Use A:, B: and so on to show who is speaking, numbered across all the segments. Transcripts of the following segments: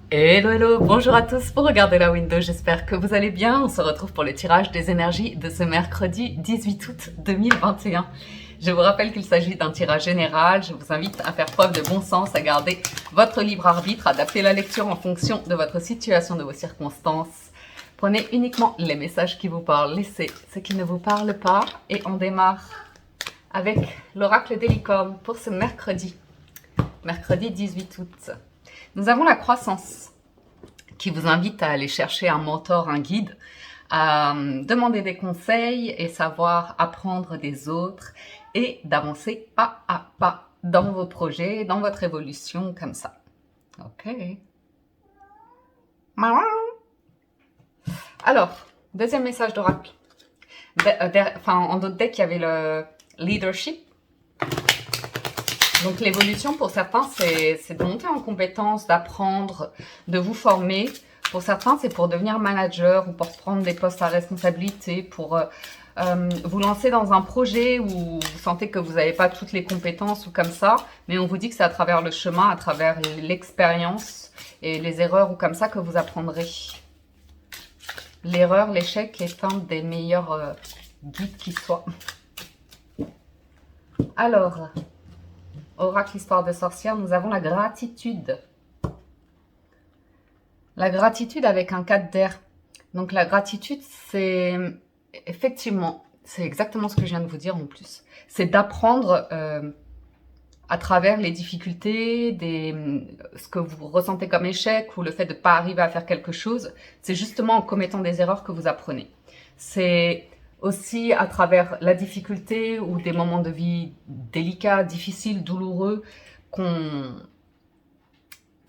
A: Hello, hello, bonjour à tous pour regarder la window, j'espère que vous allez bien. On se retrouve pour le tirage des énergies de ce mercredi 18 août 2021. Je vous rappelle qu'il s'agit d'un tirage général, je vous invite à faire preuve de bon sens, à garder votre libre arbitre, à adapter la lecture en fonction de votre situation, de vos circonstances. Prenez uniquement les messages qui vous parlent, laissez ce qui ne vous parle pas et on démarre avec l'oracle des licornes pour ce mercredi 18 août. Nous avons la croissance qui vous invite à aller chercher un mentor, un guide, à demander des conseils et savoir apprendre des autres et d'avancer pas à pas dans vos projets, dans votre évolution comme ça. Ok. Alors, deuxième message d'oracle. En d'autres decks, il y avait le leadership. Donc l'évolution pour certains, c'est de monter en compétence, d'apprendre, de vous former. Pour certains, c'est pour devenir manager ou pour prendre des postes à responsabilité, pour vous lancer dans un projet où vous sentez que vous n'avez pas toutes les compétences ou comme ça, mais on vous dit que c'est à travers le chemin, à travers l'expérience et les erreurs ou comme ça que vous apprendrez. L'erreur, l'échec est un des meilleurs guides qui soit. Alors, oracle histoire de sorcière, nous avons la gratitude. La gratitude avec un 4 d'air. Donc la gratitude, c'est effectivement, c'est exactement ce que je viens de vous dire en plus. C'est d'apprendre à travers les difficultés, ce que vous ressentez comme échec ou le fait de ne pas arriver à faire quelque chose. C'est justement en commettant des erreurs que vous apprenez. C'est aussi à travers la difficulté ou des moments de vie délicats, difficiles, douloureux, qu'on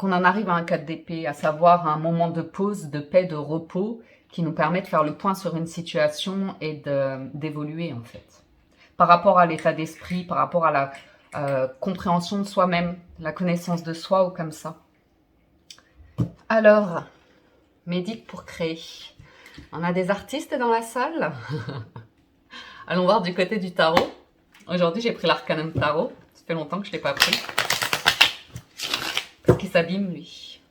A: en arrive à un 4 d'épée, à savoir un moment de pause, de paix, de repos, qui nous permet de faire le point sur une situation et d'évoluer en fait. Par rapport à l'état d'esprit, par rapport à la compréhension de soi-même, la connaissance de soi ou comme ça. Alors, médite pour créer. On a des artistes dans la salle. Allons voir du côté du tarot. Aujourd'hui, j'ai pris l'arcanum tarot. Ça fait longtemps que je ne l'ai pas pris. Parce qu'il s'abîme, lui.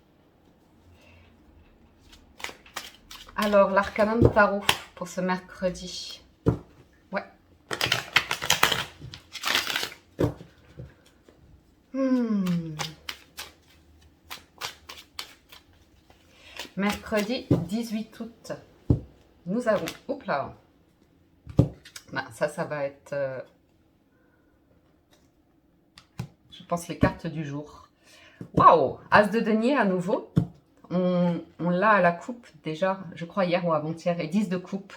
A: Alors, l'arcanum tarot pour ce mercredi. Ouais. Mercredi 18 août. Nous avons... Oups là. Ben, ça va être... je pense les cartes du jour. Waouh! As de denier à nouveau. On l'a à la coupe déjà, je crois hier ou avant-hier, et 10 de coupe.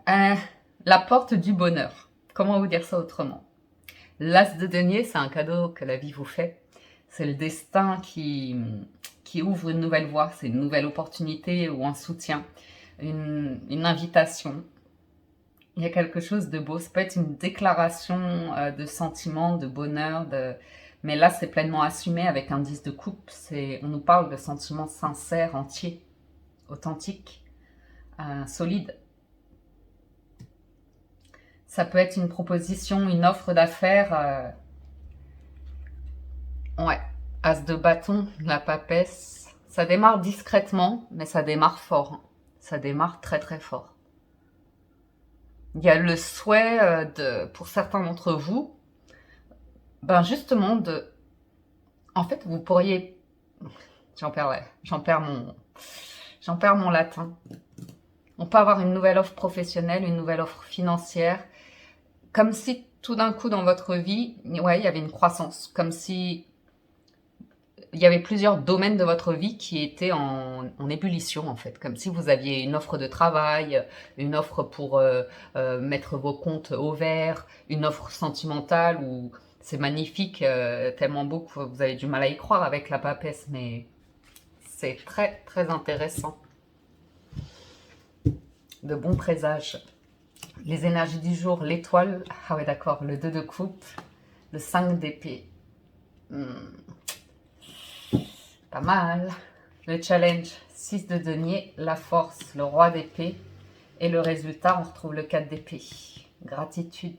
A: La porte du bonheur. Comment vous dire ça autrement? L'as de denier, c'est un cadeau que la vie vous fait. C'est le destin qui ouvre une nouvelle voie, c'est une nouvelle opportunité ou un soutien, une invitation. Il y a quelque chose de beau, ça peut être une déclaration de sentiment, de bonheur, mais là c'est pleinement assumé avec un 10 de coupe. On nous parle de sentiments sincères, entiers, authentiques, solides. Ça peut être une proposition, une offre d'affaires. Ouais, as de bâton, la papesse. Ça démarre discrètement, mais ça démarre fort. Ça démarre très très fort. Il y a le souhait pour certains d'entre vous, ben justement en fait, vous pourriez, j'en perds mon latin. On peut avoir une nouvelle offre professionnelle, une nouvelle offre financière, comme si tout d'un coup dans votre vie, ouais, il y avait une croissance, comme si il y avait plusieurs domaines de votre vie qui étaient en ébullition en fait, comme si vous aviez une offre de travail, une offre pour mettre vos comptes au vert, une offre sentimentale où c'est magnifique, tellement beau que vous avez du mal à y croire avec la papesse, mais c'est très très intéressant. De bons présages. Les énergies du jour, l'étoile, ah ouais d'accord, le 2 de coupe, le 5 d'épée. Pas mal. Le challenge, 6 de denier, la force, le roi d'épée. Et le résultat, on retrouve le 4 d'épée. Gratitude.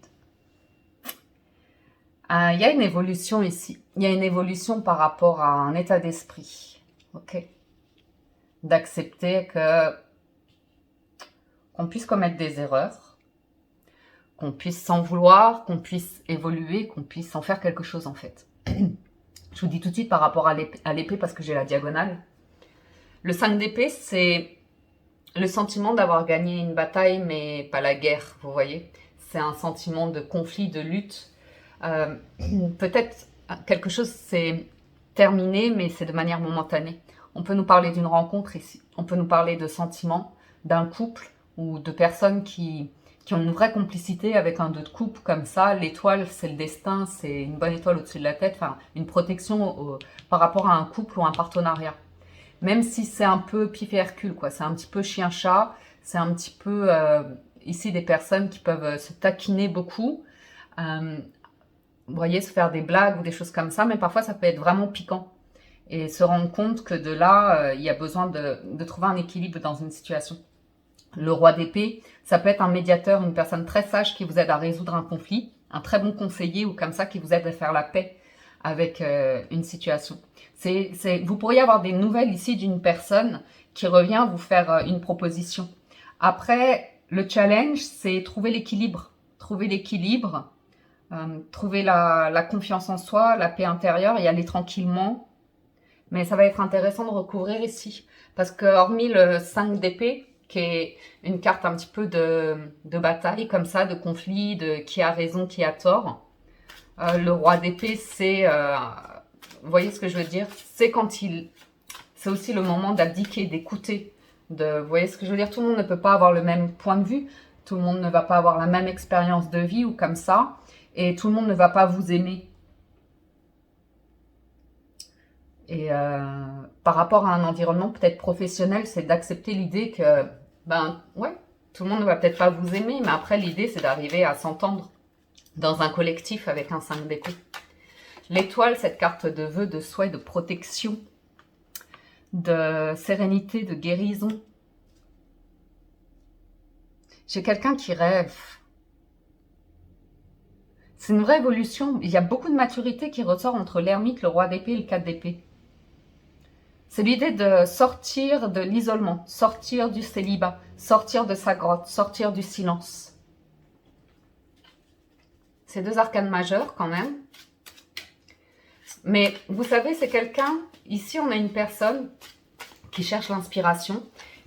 A: Il y a une évolution ici. Il y a une évolution par rapport à un état d'esprit. ok? D'accepter que qu'on puisse commettre des erreurs, qu'on puisse s'en vouloir, qu'on puisse évoluer, qu'on puisse en faire quelque chose en fait. Je vous dis tout de suite par rapport à l'épée parce que j'ai la diagonale. Le 5 d'épée, c'est le sentiment d'avoir gagné une bataille, mais pas la guerre, vous voyez. C'est un sentiment de conflit, de lutte. Euh, Peut-être quelque chose c'est terminé, mais c'est de manière momentanée. On peut nous parler d'une rencontre ici. On peut nous parler de sentiments, d'un couple ou de personnes qui ont une vraie complicité avec un 2 de coupe comme ça. L'étoile, c'est le destin, c'est une bonne étoile au-dessus de la tête, enfin une protection par rapport à un couple ou un partenariat. Même si c'est un peu pif et Hercule, quoi. C'est un petit peu chien-chat, c'est un petit peu ici des personnes qui peuvent se taquiner beaucoup. Euh, vous voyez, se faire des blagues ou des choses comme ça, mais parfois ça peut être vraiment piquant. Et se rendre compte que de là, il y a besoin de trouver un équilibre dans une situation. Le roi d'épée, ça peut être un médiateur, une personne très sage qui vous aide à résoudre un conflit, un très bon conseiller ou comme ça qui vous aide à faire la paix avec une situation. Vous pourriez avoir des nouvelles ici d'une personne qui revient vous faire une proposition. Après, le challenge, c'est trouver l'équilibre. Trouver l'équilibre, trouver la confiance en soi, la paix intérieure et aller tranquillement. Mais ça va être intéressant de recouvrir ici. Parce que hormis le 5 d'épée, qui est une carte un petit peu de bataille, comme ça, de conflit, de qui a raison, qui a tort, le roi d'épée, c'est... vous voyez ce que je veux dire? C'est quand il... C'est aussi le moment d'abdiquer, d'écouter. Vous voyez ce que je veux dire? Tout le monde ne peut pas avoir le même point de vue. Tout le monde ne va pas avoir la même expérience de vie ou comme ça. Et tout le monde ne va pas vous aimer. Et par rapport à un environnement peut-être professionnel, c'est d'accepter l'idée que, ben ouais, tout le monde ne va peut-être pas vous aimer, mais après l'idée c'est d'arriver à s'entendre dans un collectif avec un 5 d'épée. L'étoile, cette carte de vœux, de souhait, de protection, de sérénité, de guérison. J'ai quelqu'un qui rêve. C'est une vraie évolution. Il y a beaucoup de maturité qui ressort entre l'ermite, le roi d'épée et le 4 d'épée. C'est l'idée de sortir de l'isolement, sortir du célibat, sortir de sa grotte, sortir du silence. C'est 2 arcanes majeures quand même. Mais vous savez, c'est quelqu'un, ici on a une personne qui cherche l'inspiration,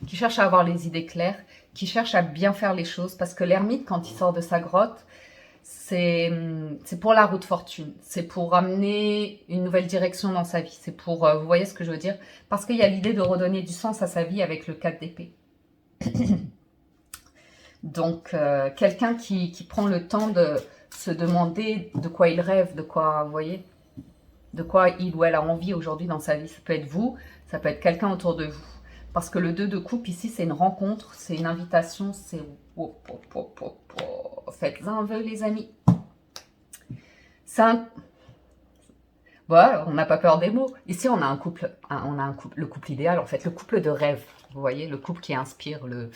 A: qui cherche à avoir les idées claires, qui cherche à bien faire les choses. Parce que l'ermite, quand il sort de sa grotte, c'est pour la route fortune, c'est pour amener une nouvelle direction dans sa vie, c'est pour, vous voyez ce que je veux dire? Parce qu'il y a l'idée de redonner du sens à sa vie avec le 4 d'épée. Donc, quelqu'un qui prend le temps de se demander de quoi il rêve, de quoi, vous voyez, de quoi il ou elle a envie aujourd'hui dans sa vie. Ça peut être vous, ça peut être quelqu'un autour de vous. Parce que le 2 de coupe ici, c'est une rencontre, c'est une invitation, c'est... Faites un vœu, les amis. C'est un... Ouais, on n'a pas peur des mots. Ici, on a un couple, le couple idéal, en fait, le couple de rêve. Vous voyez, le couple qui inspire, le...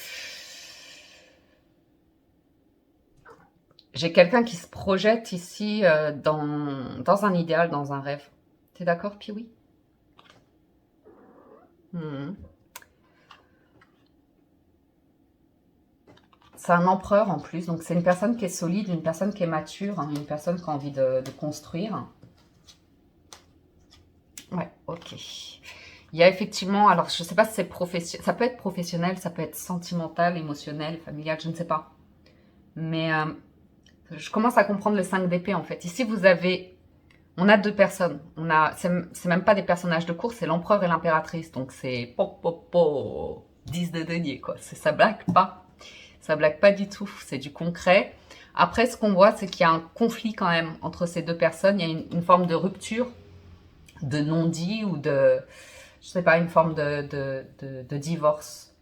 A: J'ai quelqu'un qui se projette ici dans un idéal, dans un rêve. T'es d'accord, Piwi? C'est un empereur en plus, donc c'est une personne qui est solide, une personne qui est mature, hein, une personne qui a envie de construire. Ouais, ok. Il y a effectivement, alors je ne sais pas si c'est professionnel, ça peut être professionnel, ça peut être sentimental, émotionnel, familial, je ne sais pas. Mais je commence à comprendre le 5 d'épée en fait. Ici vous avez, on a 2 personnes, c'est même pas des personnages de course, c'est l'empereur et l'impératrice, donc c'est 10 de denier quoi, ça blague pas. Ça blague pas du tout, c'est du concret. Après, ce qu'on voit, c'est qu'il y a un conflit quand même entre ces 2 personnes. Il y a une forme de rupture, de non-dit ou de, je sais pas, une forme de divorce.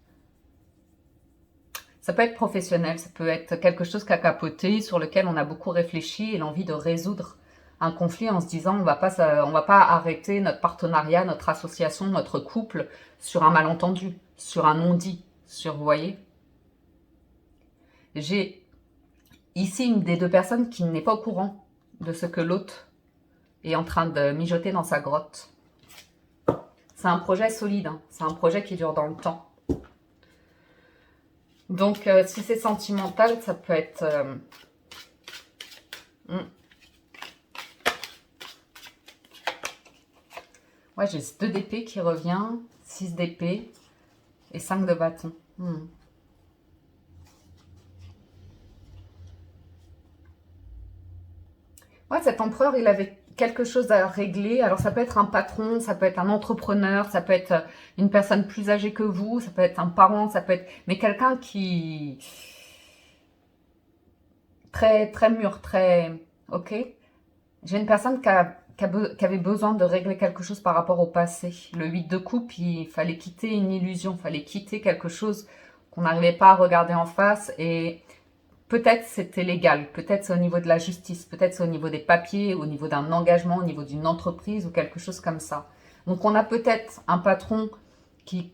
A: Ça peut être professionnel, ça peut être quelque chose qui a capoté, sur lequel on a beaucoup réfléchi et l'envie de résoudre un conflit en se disant on va pas arrêter notre partenariat, notre association, notre couple sur un malentendu, sur un non-dit, vous voyez. J'ai ici une des 2 personnes qui n'est pas au courant de ce que l'autre est en train de mijoter dans sa grotte. C'est un projet solide, hein. C'est un projet qui dure dans le temps. Donc, si c'est sentimental, ça peut être... Ouais, j'ai 2 d'épée qui revient, 6 d'épée et 5 de bâton. Ouais, cet empereur, il avait quelque chose à régler. Alors, ça peut être un patron, ça peut être un entrepreneur, ça peut être une personne plus âgée que vous, ça peut être un parent, ça peut être... Mais quelqu'un qui... Très, très mûr, très... Ok. J'ai une personne qui avait besoin de régler quelque chose par rapport au passé. Le 8 de coupe, il fallait quitter une illusion, il fallait quitter quelque chose qu'on n'arrivait pas à regarder en face. Et peut-être c'était légal, peut-être c'est au niveau de la justice, peut-être c'est au niveau des papiers, au niveau d'un engagement, au niveau d'une entreprise ou quelque chose comme ça. Donc on a peut-être un patron qui...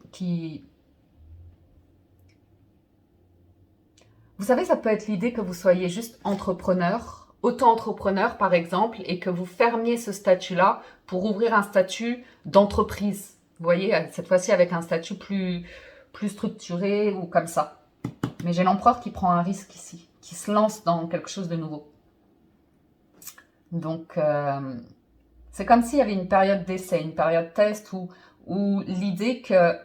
A: Vous savez, ça peut être l'idée que vous soyez juste entrepreneur, auto-entrepreneur par exemple, et que vous fermiez ce statut-là pour ouvrir un statut d'entreprise. Vous voyez, cette fois-ci avec un statut plus structuré ou comme ça. Mais j'ai l'empereur qui prend un risque ici, qui se lance dans quelque chose de nouveau. Donc, c'est comme s'il y avait une période d'essai, une période test où l'idée qu'il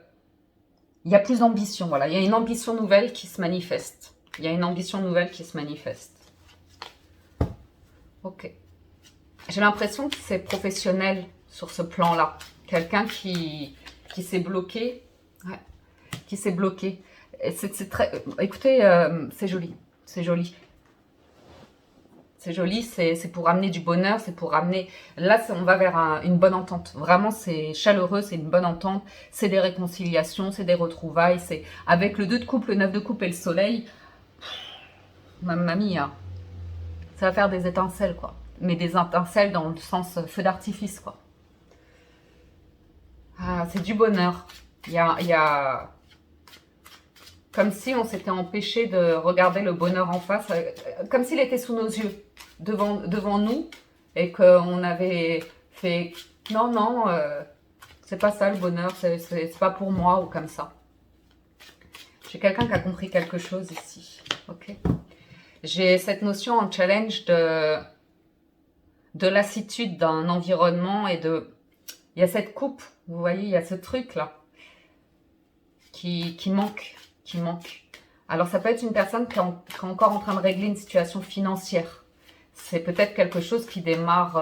A: y a plus d'ambition. Voilà, il y a une ambition nouvelle qui se manifeste. Il y a une ambition nouvelle qui se manifeste. Ok. J'ai l'impression que c'est professionnel sur ce plan-là. Quelqu'un qui s'est bloqué. Ouais, qui s'est bloqué. C'est très... Écoutez, c'est joli. C'est joli. C'est joli, c'est pour amener du bonheur, c'est pour amener... Là, on va vers une bonne entente. Vraiment, c'est chaleureux, c'est une bonne entente. C'est des réconciliations, c'est des retrouvailles. C'est avec le 2 de coupe, le 9 de coupe et le soleil. Mamma mia. Ça va faire des étincelles, quoi. Mais des étincelles dans le sens feu d'artifice, quoi. Ah, c'est du bonheur. Il y a... Comme si on s'était empêché de regarder le bonheur en face, comme s'il était sous nos yeux, devant nous, et qu'on avait fait « Non, non, c'est pas ça le bonheur, c'est pas pour moi » ou comme ça. J'ai quelqu'un qui a compris quelque chose ici. Ok. J'ai cette notion en challenge de lassitude d'un environnement et de... Il y a cette coupe, vous voyez, il y a ce truc-là qui manque. Alors, ça peut être une personne qui est encore en train de régler une situation financière. C'est peut-être quelque chose qui démarre,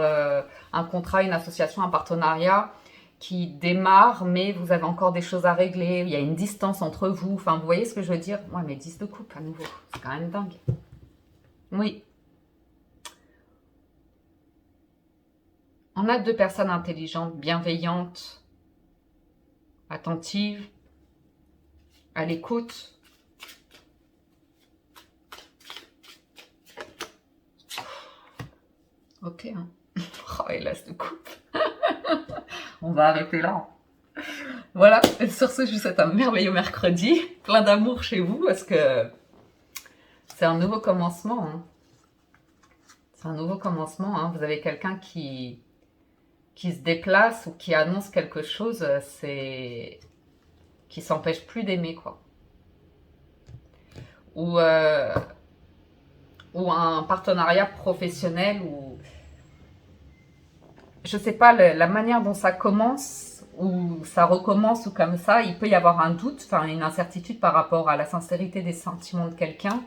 A: un contrat, une association, un partenariat qui démarre, mais vous avez encore des choses à régler. Il y a une distance entre vous. Enfin, vous voyez ce que je veux dire? Ouais, mais 10 de coupe à nouveau. C'est quand même dingue. Oui. On a 2 personnes intelligentes, bienveillantes, attentives, à l'écoute. Ok, hein. Oh, et l'as de coupe. On va arrêter là. Voilà, et sur ce, je vous souhaite un merveilleux mercredi. Plein d'amour chez vous, parce que c'est un nouveau commencement. Hein. C'est un nouveau commencement. Hein. Vous avez quelqu'un qui se déplace ou qui annonce quelque chose, c'est... qui s'empêche plus d'aimer, quoi. Ou un partenariat professionnel ou... Je sais pas, la manière dont ça commence ou ça recommence ou comme ça, il peut y avoir un doute, enfin une incertitude par rapport à la sincérité des sentiments de quelqu'un.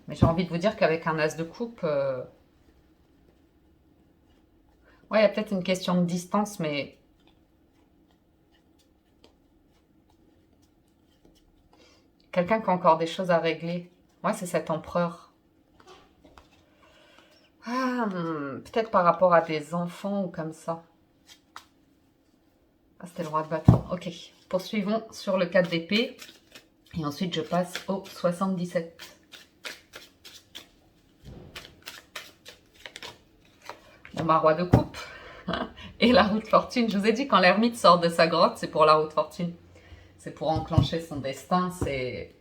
A: Mais j'ai envie de vous dire qu'avec un as de coupe, ouais, il y a peut-être une question de distance, mais quelqu'un qui a encore des choses à régler. Ouais, c'est cet empereur. Ah, peut-être par rapport à des enfants ou comme ça. Ah, c'était le roi de bâton. Ok, poursuivons sur le 4 d'épée. Et ensuite, je passe au 77. Bon, bah, roi de coupe. Et la roue de fortune. Je vous ai dit, quand l'ermite sort de sa grotte, c'est pour la roue de fortune. C'est pour enclencher son destin. C'est...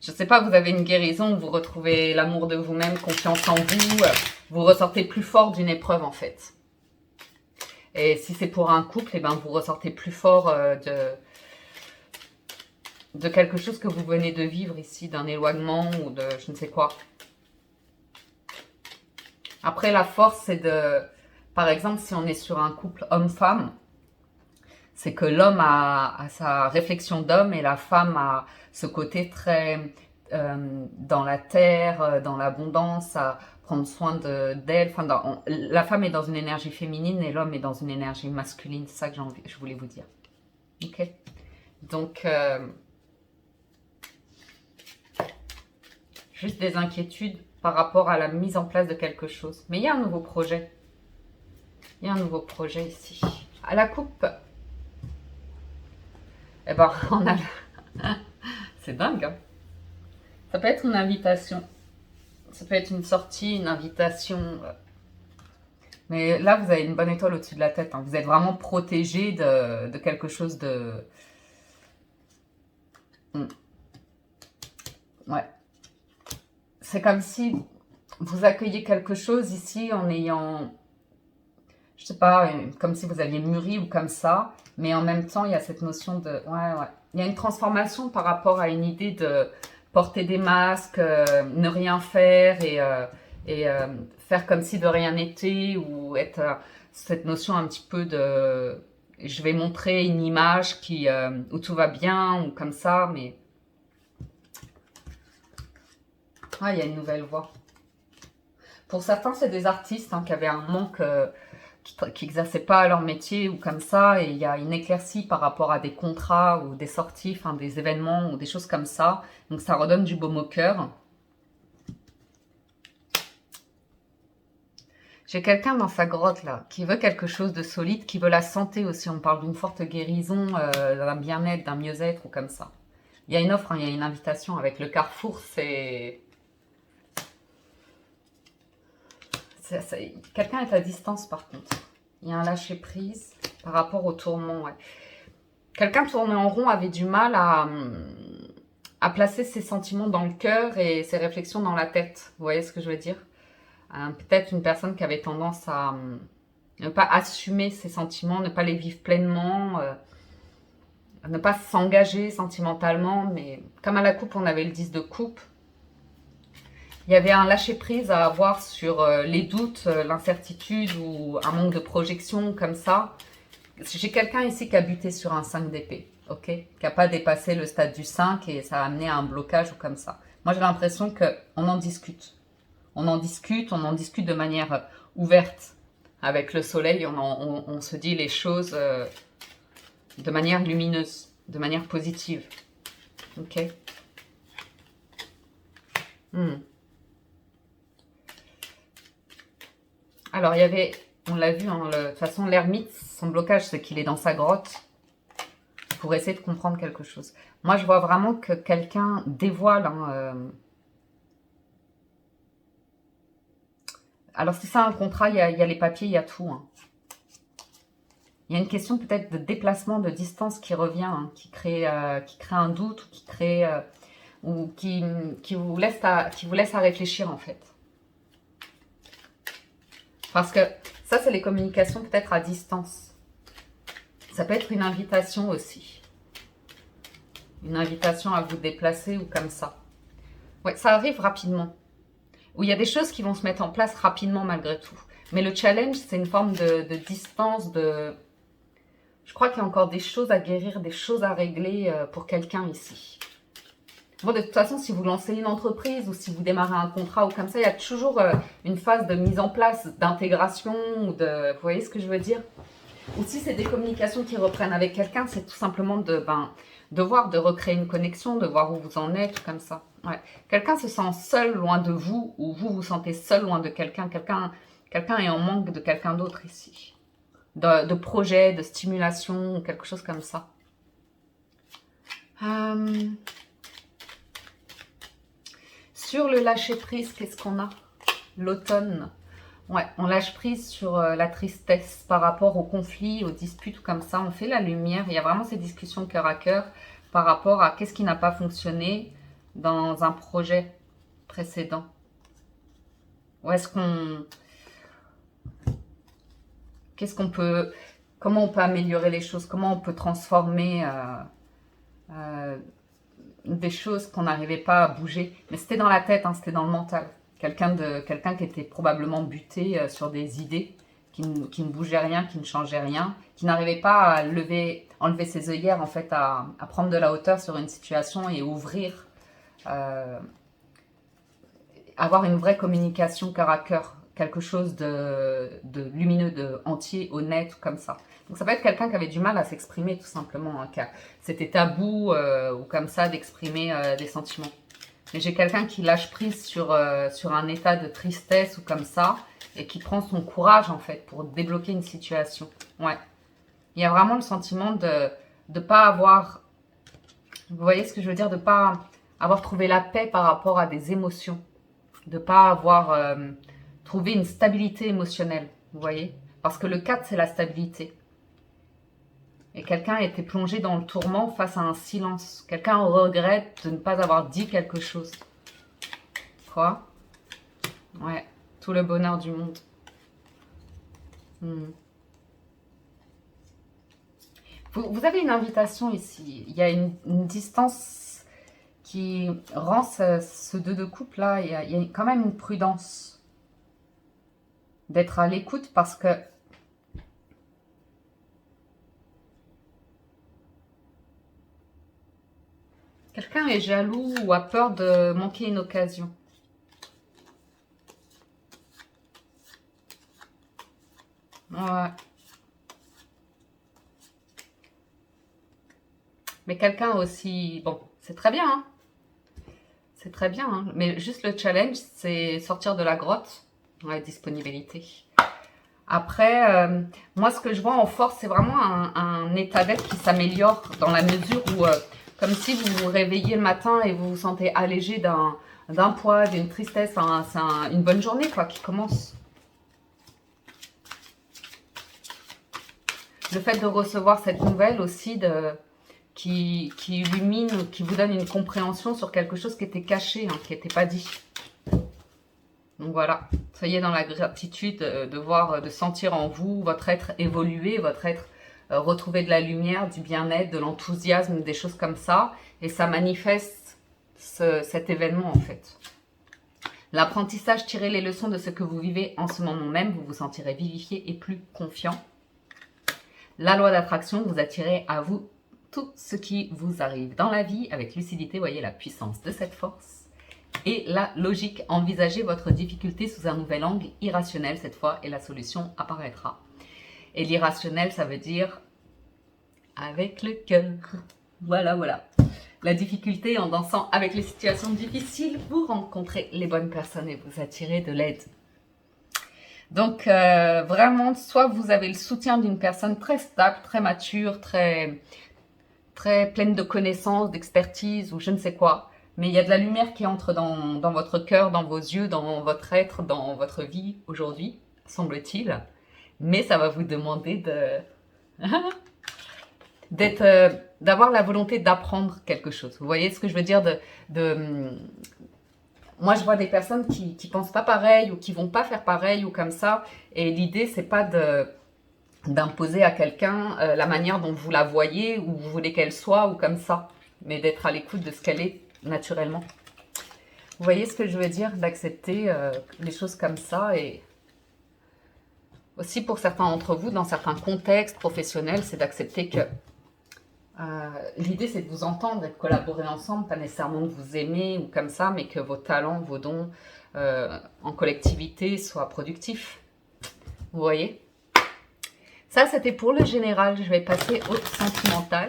A: Je sais pas, vous avez une guérison, vous retrouvez l'amour de vous-même, confiance en vous. Vous ressortez plus fort d'une épreuve, en fait. Et si c'est pour un couple, eh ben, vous ressortez plus fort de quelque chose que vous venez de vivre ici, d'un éloignement ou de je ne sais quoi. Après, la force, c'est de... Par exemple, si on est sur un couple homme-femme, c'est que l'homme a sa réflexion d'homme et la femme a ce côté très dans la terre, dans l'abondance, à prendre soin d'elle. Enfin, la femme est dans une énergie féminine et l'homme est dans une énergie masculine. C'est ça que je voulais vous dire. Ok. Donc, juste des inquiétudes par rapport à la mise en place de quelque chose. Mais il y a un nouveau projet. Il y a un nouveau projet ici. À la coupe, eh ben, on a... C'est dingue, hein. Ça peut être une invitation. Ça peut être une sortie, une invitation. Mais là, vous avez une bonne étoile au-dessus de la tête, hein. Vous êtes vraiment protégé de quelque chose de... Ouais. C'est comme si vous accueillez quelque chose ici en ayant... Je sais pas, comme si vous aviez mûri ou comme ça. Mais en même temps, il y a cette notion de... Ouais, ouais. Il y a une transformation par rapport à une idée de porter des masques, ne rien faire et faire comme si de rien n'était ou être cette notion un petit peu de je vais montrer une image où tout va bien ou comme ça, mais il y a une nouvelle voie. Pour certains, c'est des artistes qui avaient un manque, qui n'exerçaient pas leur métier ou comme ça, et il y a une éclaircie par rapport à des contrats ou des sorties, enfin des événements ou des choses comme ça. Donc ça redonne du baume au cœur. J'ai quelqu'un dans sa grotte là, qui veut quelque chose de solide, qui veut la santé aussi. On parle d'une forte guérison, d'un bien-être, d'un mieux-être ou comme ça. Il y a une offre, il y a une invitation avec le carrefour, c'est... Quelqu'un est à distance par contre. Il y a un lâcher-prise par rapport au tourment. Ouais. Quelqu'un tourné en rond avait du mal à placer ses sentiments dans le cœur et ses réflexions dans la tête. Vous voyez ce que je veux dire? Peut-être une personne qui avait tendance à ne pas assumer ses sentiments, ne pas les vivre pleinement, ne pas s'engager sentimentalement. Mais comme à la coupe, on avait le 10 de coupe, il y avait un lâcher-prise à avoir sur les doutes, l'incertitude ou un manque de projection comme ça. J'ai quelqu'un ici qui a buté sur un 5 d'épée, ok, qui n'a pas dépassé le stade du 5 et ça a amené à un blocage ou comme ça. Moi, j'ai l'impression qu'on en discute. On en discute de manière ouverte. Avec le soleil, on se dit les choses de manière lumineuse, de manière positive. Ok. Alors, il y avait, on l'a vu, hein, de toute façon, l'ermite, son blocage, c'est qu'il est dans sa grotte pour essayer de comprendre quelque chose. Moi, je vois vraiment que quelqu'un dévoile... Alors, si c'est un contrat, il y a les papiers, il y a tout. Hein. Il y a une question peut-être de déplacement, de distance qui revient, hein, qui crée un doute, ou qui vous laisse à réfléchir en fait. Parce que ça, c'est les communications peut-être à distance. Ça peut être une invitation aussi. Une invitation à vous déplacer ou comme ça. Ouais, ça arrive rapidement. Où il y a des choses qui vont se mettre en place rapidement malgré tout. Mais le challenge, c'est une forme de distance, Je crois qu'il y a encore des choses à guérir, des choses à régler pour quelqu'un ici. Bon, de toute façon, si vous lancez une entreprise ou si vous démarrez un contrat ou comme ça, il y a toujours une phase de mise en place, d'intégration ou de... Vous voyez ce que je veux dire? Ou si c'est des communications qui reprennent avec quelqu'un, c'est tout simplement de recréer une connexion, de voir où vous en êtes, comme ça. Ouais. Quelqu'un se sent seul loin de vous, ou vous vous sentez seul loin de quelqu'un. Quelqu'un est en manque de quelqu'un d'autre ici. De projet, de stimulation, quelque chose comme ça. Sur le lâcher-prise, qu'est-ce qu'on a? L'automne. Ouais, on lâche prise sur la tristesse par rapport aux conflits, aux disputes, comme ça. On fait la lumière. Il y a vraiment ces discussions cœur à cœur par rapport à qu'est-ce qui n'a pas fonctionné dans un projet précédent. Ou est-ce qu'on... comment on peut améliorer les choses, comment on peut transformer des choses qu'on n'arrivait pas à bouger. Mais c'était dans la tête, hein, c'était dans le mental. Quelqu'un qui était probablement buté sur des idées, qui ne bougeait rien, qui ne changeait rien, qui n'arrivait pas à enlever ses œillères, en fait, à prendre de la hauteur sur une situation et ouvrir, avoir une vraie communication cœur à cœur, quelque chose de lumineux, de entier, honnête, comme ça. Donc ça peut être quelqu'un qui avait du mal à s'exprimer tout simplement, hein, c'était tabou ou comme ça d'exprimer des sentiments. Mais j'ai quelqu'un qui lâche prise sur un état de tristesse ou comme ça et qui prend son courage en fait pour débloquer une situation. Ouais. Il y a vraiment le sentiment de ne pas avoir, vous voyez ce que je veux dire, de ne pas avoir trouvé la paix par rapport à des émotions, de ne pas avoir trouvé une stabilité émotionnelle, vous voyez. Parce que le 4, c'est la stabilité. Et quelqu'un était plongé dans le tourment face à un silence. Quelqu'un regrette de ne pas avoir dit quelque chose. Quoi? Ouais, tout le bonheur du monde. Vous avez une invitation ici. Il y a une distance qui rend ce 2 de couple là. Il y a quand même une prudence d'être à l'écoute parce que quelqu'un est jaloux ou a peur de manquer une occasion. Ouais. Mais quelqu'un aussi... Bon, c'est très bien, hein. C'est très bien, hein. Mais juste le challenge, c'est sortir de la grotte. Ouais, disponibilité. Après, moi, ce que je vois en force, c'est vraiment un état d'être qui s'améliore dans la mesure où, comme si vous vous réveillez le matin et vous vous sentez allégé d'un poids, d'une tristesse, c'est une bonne journée quoi qui commence. Le fait de recevoir cette nouvelle aussi qui illumine, qui vous donne une compréhension sur quelque chose qui était caché, hein, qui n'était pas dit. Donc voilà, soyez dans la gratitude de voir, de sentir en vous votre être évoluer, votre être retrouver de la lumière, du bien-être, de l'enthousiasme, des choses comme ça. Et ça manifeste cet événement en fait. L'apprentissage, tirez les leçons de ce que vous vivez en ce moment même, vous vous sentirez vivifié et plus confiant. La loi d'attraction, vous attirez à vous tout ce qui vous arrive dans la vie avec lucidité. Voyez la puissance de cette force. Et la logique, envisagez votre difficulté sous un nouvel angle irrationnel cette fois et la solution apparaîtra. Et l'irrationnel, ça veut dire avec le cœur. Voilà, voilà. La difficulté, en dansant avec les situations difficiles, vous rencontrez les bonnes personnes et vous attirez de l'aide. Donc, vraiment, soit vous avez le soutien d'une personne très stable, très mature, très pleine de connaissances, d'expertise ou je ne sais quoi. Mais il y a de la lumière qui entre dans votre cœur, dans vos yeux, dans votre être, dans votre vie aujourd'hui, semble-t-il. Mais ça va vous demander d'avoir la volonté d'apprendre quelque chose. Vous voyez ce que je veux dire Moi, je vois des personnes qui pensent pas pareil ou qui vont pas faire pareil ou comme ça. Et l'idée, c'est pas d'imposer à quelqu'un la manière dont vous la voyez ou vous voulez qu'elle soit ou comme ça, mais d'être à l'écoute de ce qu'elle est naturellement. Vous voyez ce que je veux dire? D'accepter les choses comme ça. Et aussi pour certains d'entre vous, dans certains contextes professionnels, c'est d'accepter que l'idée c'est de vous entendre et de collaborer ensemble, pas nécessairement de vous aimer ou comme ça, mais que vos talents, vos dons en collectivité soient productifs. Vous voyez? Ça, c'était pour le général. Je vais passer au sentimental.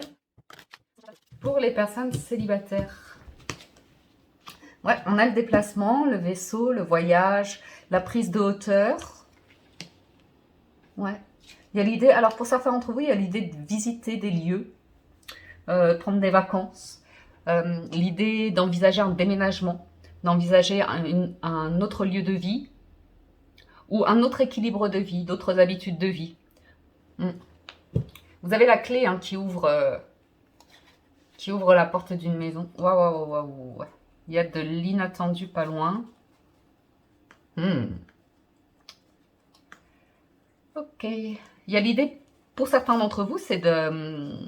A: Pour les personnes célibataires. Ouais, on a le déplacement, le vaisseau, le voyage, la prise de hauteur. Ouais. Il y a l'idée, alors pour certains d'entre vous, il y a l'idée de visiter des lieux, prendre des vacances. L'idée d'envisager un déménagement, d'envisager un autre lieu de vie ou un autre équilibre de vie, d'autres habitudes de vie. Vous avez la clé hein, qui ouvre la porte d'une maison. Waouh, waouh, waouh, waouh. Il y a de l'inattendu pas loin. Ok. Il y a l'idée, pour certains d'entre vous, c'est de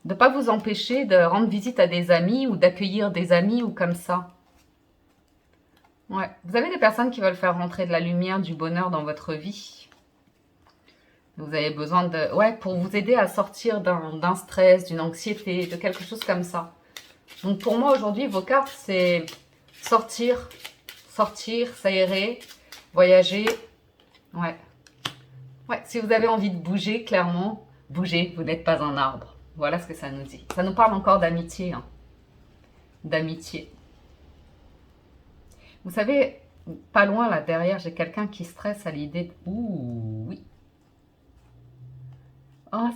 A: ne pas vous empêcher de rendre visite à des amis ou d'accueillir des amis ou comme ça. Ouais. Vous avez des personnes qui veulent faire rentrer de la lumière, du bonheur dans votre vie. Vous avez besoin de... Ouais, pour vous aider à sortir d'un stress, d'une anxiété, de quelque chose comme ça. Donc pour moi, aujourd'hui, vos cartes, c'est sortir, s'aérer, voyager. Ouais. Ouais, si vous avez envie de bouger, clairement, bougez, vous n'êtes pas un arbre. Voilà ce que ça nous dit. Ça nous parle encore d'amitié. Hein. D'amitié. Vous savez, pas loin là derrière, j'ai quelqu'un qui stresse à l'idée de... Ouh, oui. Oh,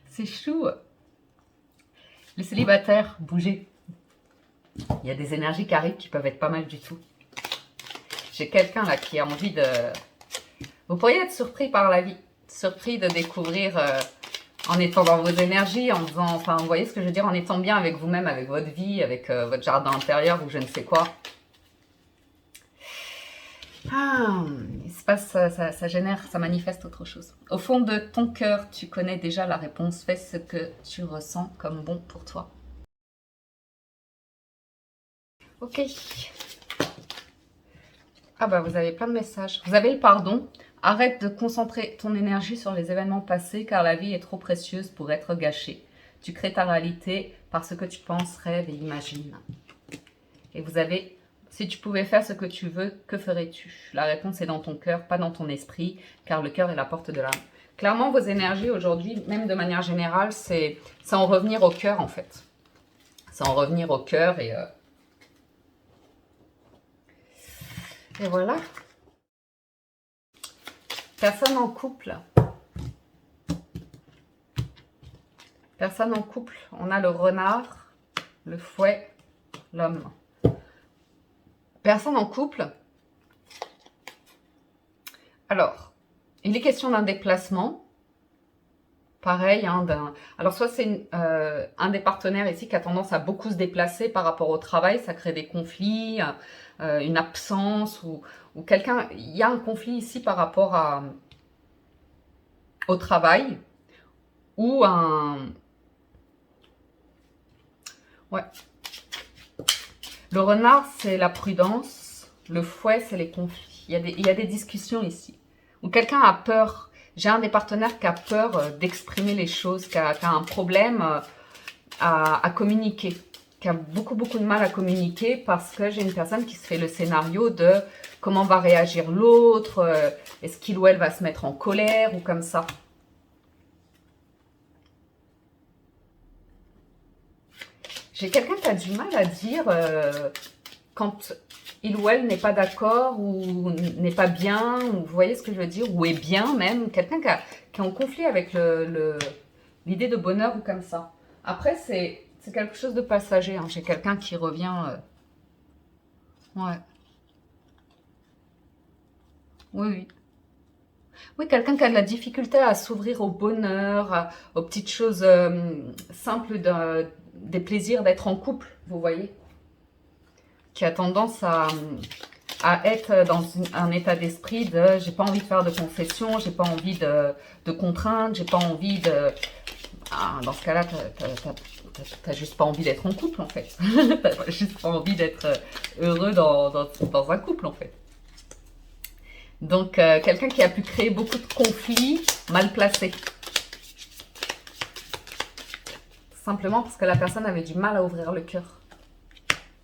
A: c'est chou. Les célibataires, bougez. Il y a des énergies qui arrivent qui peuvent être pas mal du tout. J'ai quelqu'un là qui a envie de... Vous pourriez être surpris par la vie. Surpris de découvrir en étant dans vos énergies, en faisant... Enfin, vous voyez ce que je veux dire, en étant bien avec vous-même, avec votre vie, avec votre jardin intérieur ou je ne sais quoi. Ah, il se passe, ça génère, ça manifeste autre chose. Au fond de ton cœur, tu connais déjà la réponse. Fais ce que tu ressens comme bon pour toi. Ok. Ah bah vous avez plein de messages. Vous avez le pardon. Arrête de concentrer ton énergie sur les événements passés car la vie est trop précieuse pour être gâchée. Tu crées ta réalité par ce que tu penses, rêves et imagines. Et vous avez... Si tu pouvais faire ce que tu veux, que ferais-tu? La réponse est dans ton cœur, pas dans ton esprit, car le cœur est la porte de l'âme. Clairement, vos énergies aujourd'hui, même de manière générale, c'est en revenir au cœur en fait. C'est en revenir au cœur et voilà. Personne en couple. Personne en couple. On a le renard, le fouet, l'homme. Personne en couple. Alors, il est question d'un déplacement. Pareil, hein, alors soit c'est un des partenaires ici qui a tendance à beaucoup se déplacer par rapport au travail, ça crée des conflits, une absence ou quelqu'un... Il y a un conflit ici par rapport au travail ou un... Ouais. Le renard, c'est la prudence. Le fouet, c'est les conflits. Il y a des discussions ici. Ou quelqu'un a peur. J'ai un des partenaires qui a peur d'exprimer les choses, qui a un problème à communiquer. Qui a beaucoup de mal à communiquer parce que j'ai une personne qui se fait le scénario de comment va réagir l'autre, est-ce qu'il ou elle va se mettre en colère ou comme ça. J'ai quelqu'un qui a du mal à dire quand il ou elle n'est pas d'accord ou n'est pas bien, ou vous voyez ce que je veux dire, ou est bien même, quelqu'un qui est en conflit avec l'idée de bonheur ou comme ça. Après, c'est quelque chose de passager, hein. J'ai quelqu'un qui revient... Ouais. Oui, oui. Oui, quelqu'un qui a de la difficulté à s'ouvrir au bonheur, aux petites choses simples des plaisirs d'être en couple, vous voyez. Qui a tendance à être dans un état d'esprit de j'ai pas envie de faire de concessions, j'ai pas envie de contraintes, j'ai pas envie de... Ah, dans ce cas-là, t'as juste pas envie d'être en couple en fait. T'as juste pas envie d'être heureux dans un couple en fait. Donc, quelqu'un qui a pu créer beaucoup de conflits mal placés. Simplement parce que la personne avait du mal à ouvrir le cœur.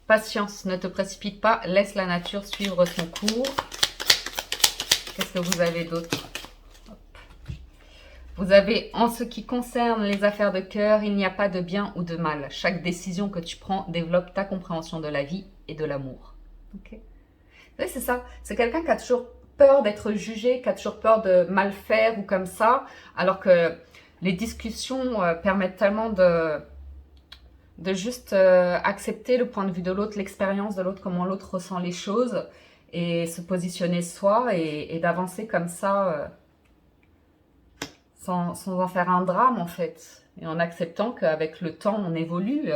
A: Patience, ne te précipite pas, laisse la nature suivre son cours. Qu'est-ce que vous avez d'autre? Vous avez, en ce qui concerne les affaires de cœur, il n'y a pas de bien ou de mal. Chaque décision que tu prends développe ta compréhension de la vie et de l'amour. Okay. Oui, c'est ça. C'est quelqu'un qui a toujours peur d'être jugé, qui a toujours peur de mal faire ou comme ça, alors que les discussions permettent tellement de juste accepter le point de vue de l'autre, l'expérience de l'autre, comment l'autre ressent les choses, et se positionner soi et d'avancer comme ça, sans en faire un drame en fait, et en acceptant qu'avec le temps on évolue.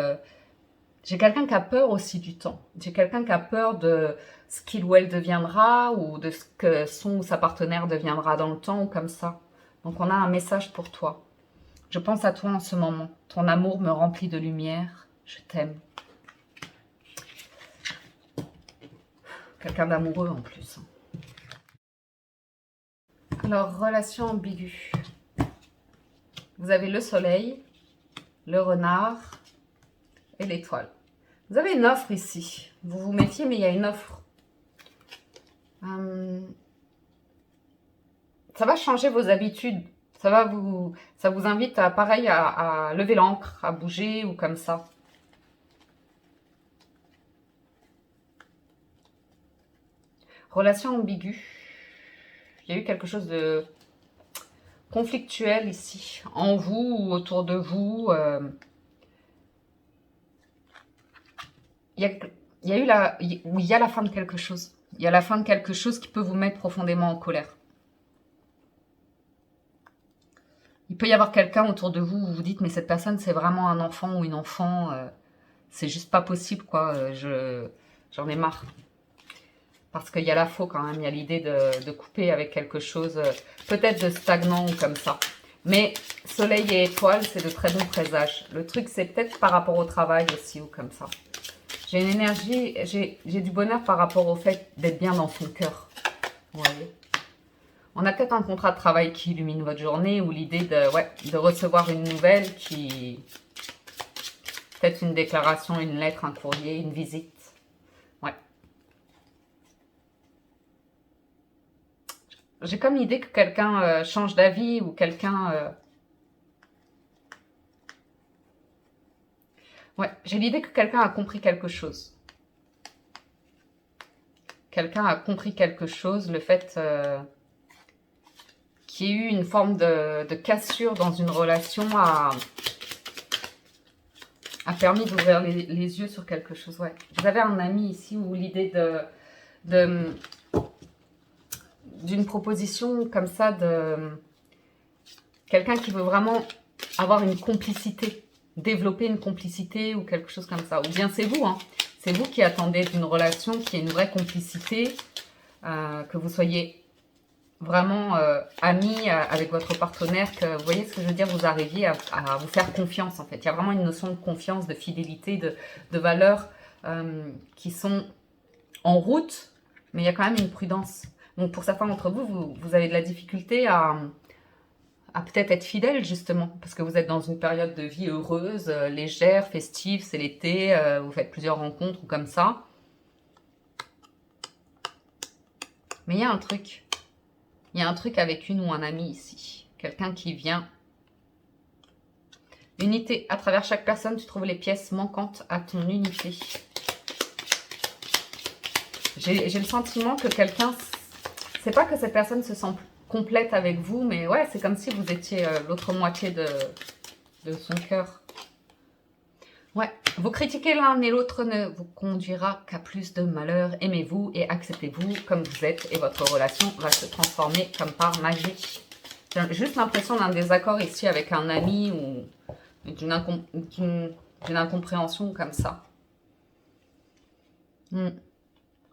A: J'ai quelqu'un qui a peur aussi du temps. J'ai quelqu'un qui a peur de ce qu'il ou elle deviendra ou de ce que son ou sa partenaire deviendra dans le temps ou comme ça. Donc on a un message pour toi. Je pense à toi en ce moment. Ton amour me remplit de lumière. Je t'aime. Quelqu'un d'amoureux en plus. Alors, relation ambiguë. Vous avez le soleil, le renard et l'étoile. Vous avez une offre ici. Vous vous méfiez, mais il y a une offre. Ça va changer vos habitudes. Ça vous invite à, pareil, à lever l'ancre, à bouger ou comme ça. Relation ambiguë. Il y a eu quelque chose de conflictuel ici, en vous ou autour de vous. Il y a eu il y a la fin de quelque chose. Il y a la fin de quelque chose qui peut vous mettre profondément en colère. Il peut y avoir quelqu'un autour de vous où vous vous dites mais cette personne c'est vraiment un enfant ou une enfant, c'est juste pas possible quoi, j'en ai marre. Parce qu'il y a la faux quand même, il y a l'idée de couper avec quelque chose, peut-être de stagnant ou comme ça. Mais soleil et étoile, c'est de très bons présages. Le truc, c'est peut-être par rapport au travail aussi ou comme ça. J'ai une énergie, j'ai du bonheur par rapport au fait d'être bien dans son cœur. Vous voyez ? On a peut-être un contrat de travail qui illumine votre journée ou l'idée de recevoir une nouvelle qui... Peut-être une déclaration, une lettre, un courrier, une visite. Ouais. J'ai comme l'idée que quelqu'un change d'avis ou quelqu'un... Ouais, j'ai l'idée que quelqu'un a compris quelque chose. Quelqu'un a compris quelque chose, le fait qu'il y ait eu une forme de cassure dans une relation a permis d'ouvrir les yeux sur quelque chose. Ouais. Vous avez un ami ici où l'idée d'une proposition comme ça de quelqu'un qui veut vraiment avoir une complicité, développer une complicité ou quelque chose comme ça. Ou bien c'est vous, hein. C'est vous qui attendez d'une relation qui est une vraie complicité, que vous soyez vraiment amis avec votre partenaire, que vous voyez ce que je veux dire, vous arriviez à vous faire confiance en fait. Il y a vraiment une notion de confiance, de fidélité, de valeurs qui sont en route, mais il y a quand même une prudence. Donc pour certains d'entre vous, vous avez de la difficulté à peut-être être fidèle justement, parce que vous êtes dans une période de vie heureuse, légère, festive, c'est l'été, vous faites plusieurs rencontres ou comme ça. Mais il y a un truc. Il y a un truc avec une ou un ami ici. Quelqu'un qui vient. Unité. À travers chaque personne, tu trouves les pièces manquantes à ton unité. J'ai le sentiment que quelqu'un... C'est pas que cette personne se sent complète avec vous, mais ouais, c'est comme si vous étiez l'autre moitié de son cœur. Ouais, vous critiquer l'un et l'autre ne vous conduira qu'à plus de malheur. Aimez-vous et acceptez-vous comme vous êtes et votre relation va se transformer comme par magie. J'ai juste l'impression d'un désaccord ici avec un ami ou d'une incompréhension comme ça.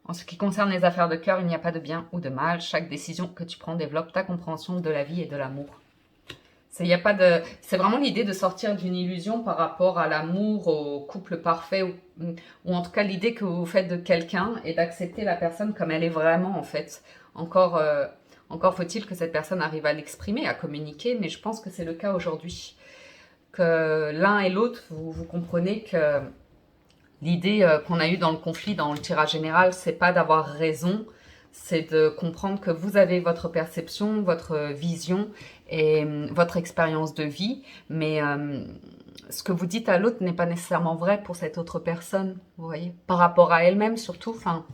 A: En ce qui concerne les affaires de cœur, il n'y a pas de bien ou de mal. Chaque décision que tu prends développe ta compréhension de la vie et de l'amour. C'est vraiment l'idée de sortir d'une illusion par rapport à l'amour, au couple parfait, ou en tout cas l'idée que vous faites de quelqu'un et d'accepter la personne comme elle est vraiment en fait. Encore faut-il que cette personne arrive à l'exprimer, à communiquer, mais je pense que c'est le cas aujourd'hui. Que l'un et l'autre, vous comprenez que l'idée qu'on a eue dans le conflit, dans le tirage général, c'est pas d'avoir raison, c'est de comprendre que vous avez votre perception, votre vision et votre expérience de vie, mais ce que vous dites à l'autre n'est pas nécessairement vrai pour cette autre personne, vous voyez, par rapport à elle-même surtout. Enfin,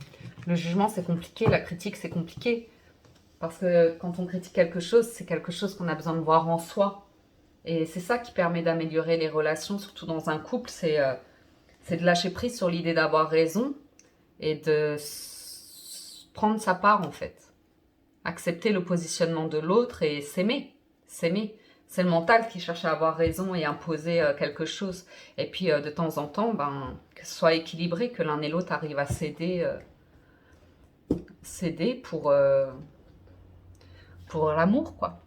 A: le jugement c'est compliqué, la critique c'est compliqué, parce que quand on critique quelque chose, c'est quelque chose qu'on a besoin de voir en soi, et c'est ça qui permet d'améliorer les relations, surtout dans un couple, c'est de lâcher prise sur l'idée d'avoir raison et de prendre sa part en fait. Accepter le positionnement de l'autre et s'aimer. S'aimer. C'est le mental qui cherche à avoir raison et imposer quelque chose. Et puis de temps en temps, ben, que ce soit équilibré, que l'un et l'autre arrivent à céder pour l'amour, quoi.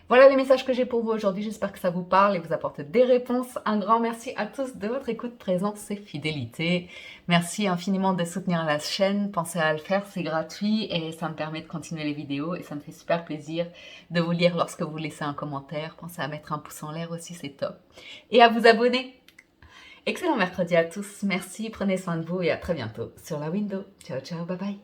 A: Voilà les messages que j'ai pour vous aujourd'hui. J'espère que ça vous parle et vous apporte des réponses. Un grand merci à tous de votre écoute, présence et fidélité. Merci infiniment de soutenir la chaîne. Pensez à le faire, c'est gratuit et ça me permet de continuer les vidéos et ça me fait super plaisir de vous lire lorsque vous laissez un commentaire. Pensez à mettre un pouce en l'air aussi, c'est top. Et à vous abonner. Excellent mercredi à tous. Merci, prenez soin de vous et à très bientôt sur la window. Ciao, ciao, bye bye.